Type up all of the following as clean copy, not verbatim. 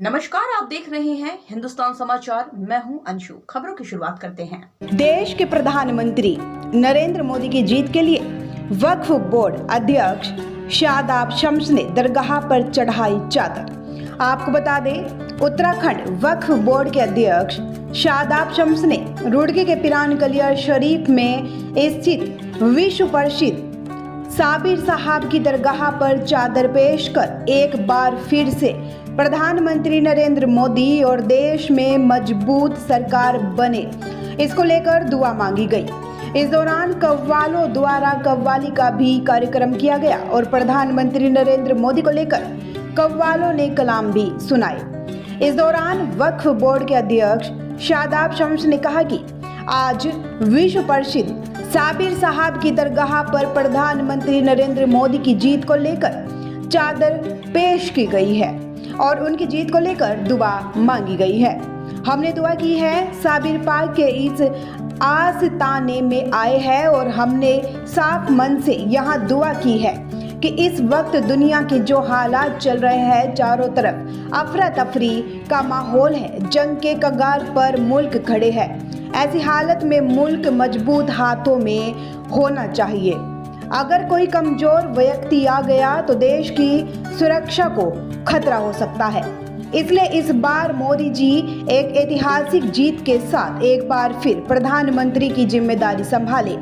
नमस्कार, आप देख रहे हैं हिंदुस्तान समाचार। मैं हूं अंशु। खबरों की शुरुआत करते हैं। देश के प्रधानमंत्री नरेंद्र मोदी की जीत के लिए वक्फ बोर्ड अध्यक्ष शादाब शम्स ने दरगाह पर चढ़ाई चादर। आपको बता दें, उत्तराखंड वक्फ बोर्ड के अध्यक्ष शादाब शम्स ने रुड़की के पिरान कलियर शरीफ में स्थित विश्व प्रसिद्ध साबिर साहब की दरगाह पर चादर पेश कर एक बार फिर से प्रधानमंत्री नरेंद्र मोदी और देश में मजबूत सरकार बने, इसको लेकर दुआ मांगी गई। इस दौरान कव्वालों द्वारा कव्वाली का भी कार्यक्रम किया गया और प्रधानमंत्री नरेंद्र मोदी को लेकर कव्वालों ने कलाम भी सुनाए। इस दौरान वक्फ बोर्ड के अध्यक्ष शादाब शम्स ने कहा कि आज विश्व प्रसिद्ध साबिर साहब की दरगाह पर प्रधानमंत्री नरेंद्र मोदी की जीत को लेकर चादर पेश की गई है और उनकी जीत को लेकर दुआ मांगी गई है। हमने दुआ की है, साबिर पाक के इस आस्ताने में आए हैं और हमने साफ मन से यहाँ दुआ की है कि इस वक्त दुनिया के जो हालात चल रहे हैं, चारों तरफ अफरा तफरी का माहौल है, जंग के कगार पर मुल्क खड़े हैं। ऐसी हालत में मुल्क मजबूत हाथों में होना चाहिए। अगर कोई कमजोर व्यक्ति आ गया तो देश की सुरक्षा को खतरा हो सकता है। इसलिए इस बार मोदी जी एक ऐतिहासिक जीत के साथ एक बार फिर प्रधानमंत्री की जिम्मेदारी संभाले,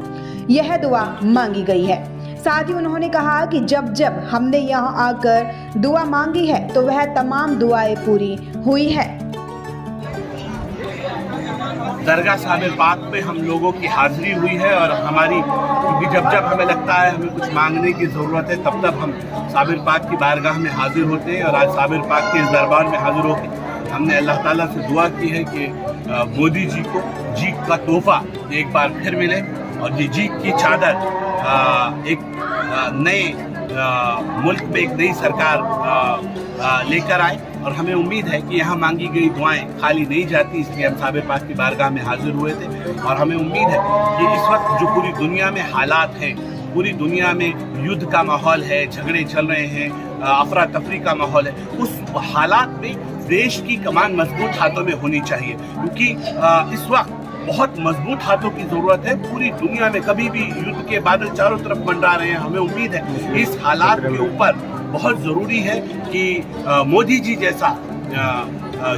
यह दुआ मांगी गई है। साथ ही उन्होंने कहा कि जब जब हमने यहाँ आकर दुआ मांगी है तो वह तमाम दुआएं पूरी हुई है। दरगाह साबिर पाक में हम लोगों की हाजिरी हुई है और हमारी, क्योंकि जब जब हमें लगता है हमें कुछ मांगने की ज़रूरत है, तब तब हम साबिर पाक की बारगाह में हाजिर होते हैं। और आज साबिर पाक के इस दरबार में हाजिर होकर हमने अल्लाह ताला से दुआ की है कि मोदी जी को जीत का तोहफा एक बार फिर मिले और ये जीत की चादर एक नए मुल्क में एक नई सरकार लेकर आए। और हमें उम्मीद है कि यहाँ मांगी गई दुआएं खाली नहीं जाती, इसलिए हम साबिर पाक की बारगाह में हाजिर हुए थे। और हमें उम्मीद है कि इस वक्त जो पूरी दुनिया में हालात हैं, पूरी दुनिया में युद्ध का माहौल है, झगड़े चल रहे हैं, अफरा तफरी का माहौल है, उस हालात में देश की कमान मजबूत हाथों में होनी चाहिए, क्योंकि इस वक्त बहुत मजबूत हाथों की जरूरत है। पूरी दुनिया में कभी भी युद्ध के बादल चारों तरफ मंडरा रहे हैं। हमें उम्मीद है इस हालात के ऊपर बहुत ज़रूरी है कि मोदी जी जैसा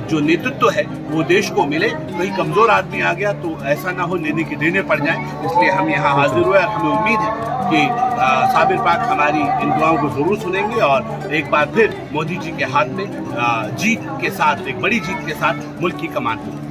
जो नेतृत्व है वो देश को मिले। कोई कमज़ोर आदमी आ गया तो ऐसा ना हो लेने के देने पड़ जाए, इसलिए हम यहाँ हाजिर हुए और हमें उम्मीद है कि साबिर पाक हमारी इन दुआओं को ज़रूर सुनेंगे और एक बार फिर मोदी जी के हाथ में जीत के साथ, एक बड़ी जीत के साथ मुल्क की कमान होगी।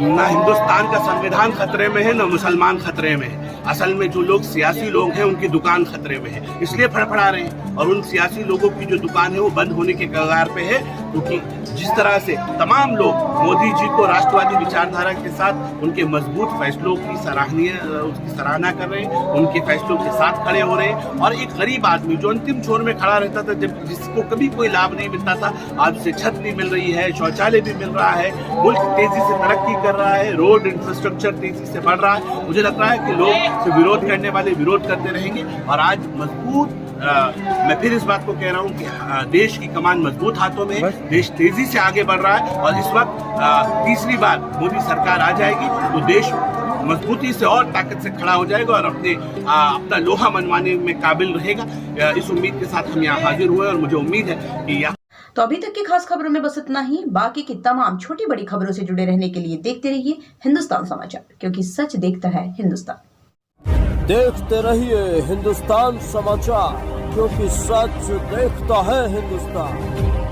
ना हिंदुस्तान का संविधान खतरे में है, ना मुसलमान खतरे में है। असल में जो लोग सियासी लोग हैं उनकी दुकान खतरे में है, इसलिए फड़फड़ा रहे हैं। और उन सियासी लोगों की जो दुकान है वो बंद होने के कगार पे है, क्योंकि जिस तरह से तमाम लोग मोदी जी को राष्ट्रवादी विचारधारा के साथ उनके मजबूत फैसलों की उसकी सराहना कर रहे हैं, उनके फैसलों के साथ खड़े हो रहे हैं। और एक गरीब आदमी जो अंतिम छोर में खड़ा रहता था, जब जिसको कभी कोई लाभ नहीं मिलता था, आज उसे छत भी मिल रही है, शौचालय भी मिल रहा है, मुल्क तेजी से तरक्की कर रहा है, रोड इंफ्रास्ट्रक्चर तेजी से बढ़ रहा है। मुझे लग रहा है कि लोग से विरोध करने वाले विरोध करते रहेंगे और आज मजबूत मैं फिर इस बात को कह रहा हूँ कि देश की कमान मजबूत हाथों में, देश तेजी से आगे बढ़ रहा है और इस वक्त तीसरी बार मोदी सरकार आ जाएगी तो देश मजबूती से और ताकत से खड़ा हो जाएगा और अपना लोहा मनवाने में काबिल रहेगा। इस उम्मीद के साथ हम यहाँ हाजिर हुए और मुझे उम्मीद है कि यहाँ तो अभी तक की खास खबरों में बस इतना ही। बाकी की तमाम छोटी बड़ी खबरों से जुड़े रहने के लिए देखते रहिए हिंदुस्तान समाचार, क्योंकि सच देखता है हिंदुस्तान। देखते रहिए हिंदुस्तान समाचार, क्योंकि सच देखता है हिंदुस्तान।